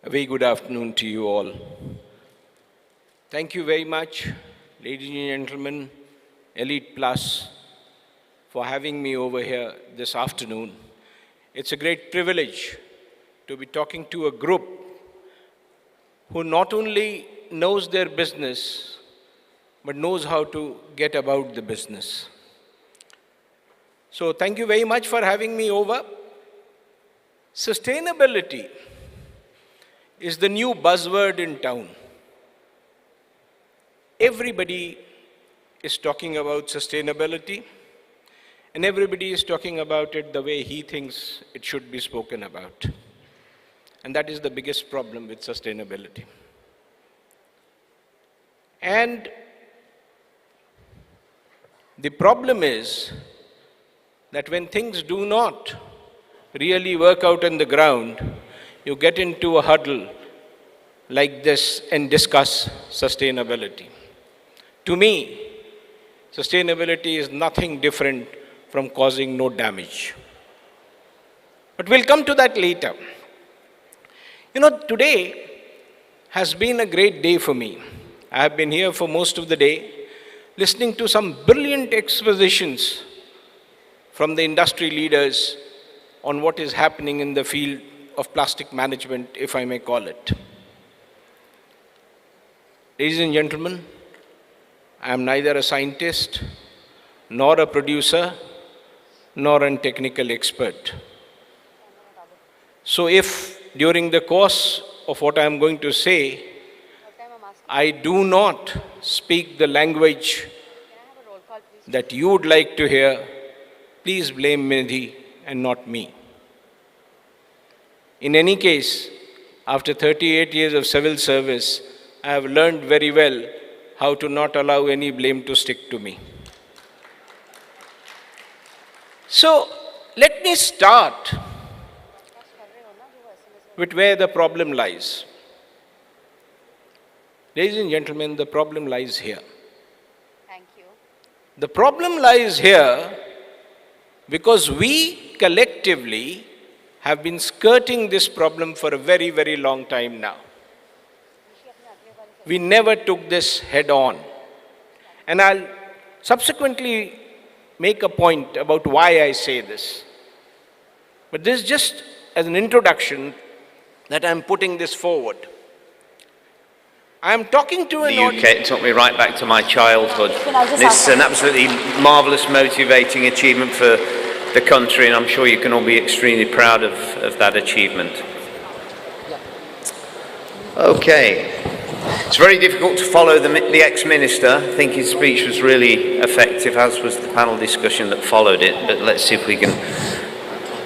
A very good afternoon to you all. Thank you very much, ladies and gentlemen, Elite Plus, for having me over here this afternoon. It's a great privilege to be talking to a group who not only knows their business, but knows how to get about the business. So thank you very much for having me over. Sustainability is the new buzzword in town. Everybody is talking about sustainability, and everybody is talking about it the way he thinks it should be spoken about. And that is the biggest problem with sustainability. And the problem is that when things do not really work out on the ground, you get into a huddle like this and discuss sustainability. To me, sustainability is nothing different from causing no damage. But we'll come to that later. You know, today has been a great day for me. I have been here for most of the day, listening to some brilliant expositions from the industry leaders on what is happening in the field of plastic management, if I may call it. Ladies and gentlemen, I am neither a scientist, nor a producer, nor a technical expert. So if during the course of what I am going to say, I do not speak the language that you would like to hear, please blame Nidhi and not me. In any case, after 38 years of civil service, I have learned very well how to not allow any blame to stick to me. So, let me start with where the problem lies. Ladies and gentlemen, the problem lies here. Thank you. The problem lies here because we collectively have been skirting this problem for a very, very long time now. We never took this head on. And I'll subsequently make a point about why I say this. But this is just as an introduction that I'm putting this forward. I'm talking to an audience. The UK took me right back to my childhood. It's an absolutely marvellous, motivating achievement for the country, and I'm sure you can all be extremely proud of that achievement. Okay. It's very difficult to follow the ex-minister. I think his speech was really effective, as was the panel discussion that followed it, but let's see if we can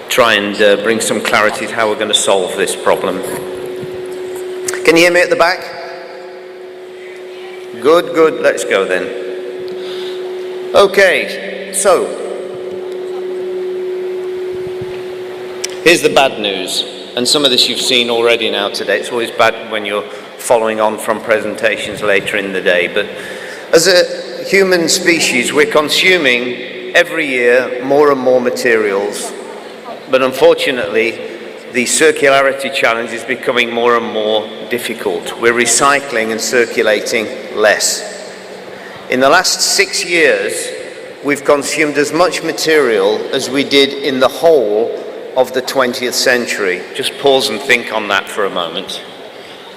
try and bring some clarity to how we're going to solve this problem. Can you hear me at the back? Good, good. Let's go then. Okay, so here's the bad news, and some of this you've seen already now today. It's always bad when you're following on from presentations later in the day, but as a human species, we're consuming every year more and more materials, but unfortunately, the circularity challenge is becoming more and more difficult. We're recycling and circulating less. In the last 6 years, we've consumed as much material as we did in the whole of the 20th century. Just pause and think on that for a moment.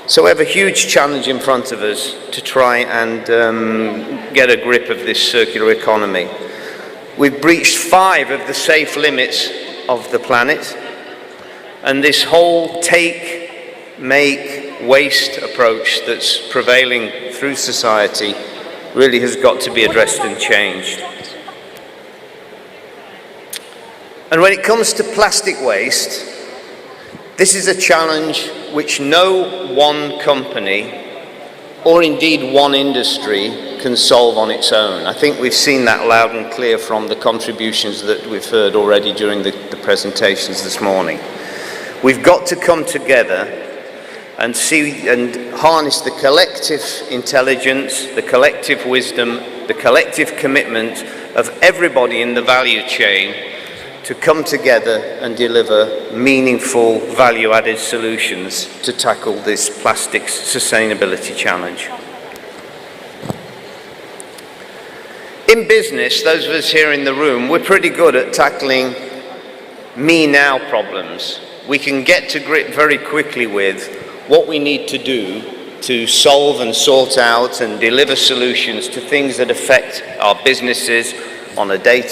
So we have a huge challenge in front of us to try and get a grip of this circular economy. We've breached 5 of the safe limits of the planet, and this whole take, make, waste approach that's prevailing through society really has got to be addressed and changed. And when it comes to plastic waste, this is a challenge which no one company or indeed one industry can solve on its own. I think we've seen that loud and clear from the contributions that we've heard already during the presentations this morning. We've got to come together and see and harness the collective intelligence, the collective wisdom, the collective commitment of everybody in the value chain to come together and deliver meaningful value-added solutions to tackle this plastics sustainability challenge. In business, those of us here in the room, we're pretty good at tackling me now problems. We can get to grip very quickly with what we need to do to solve and sort out and deliver solutions to things that affect our businesses on a day-to-day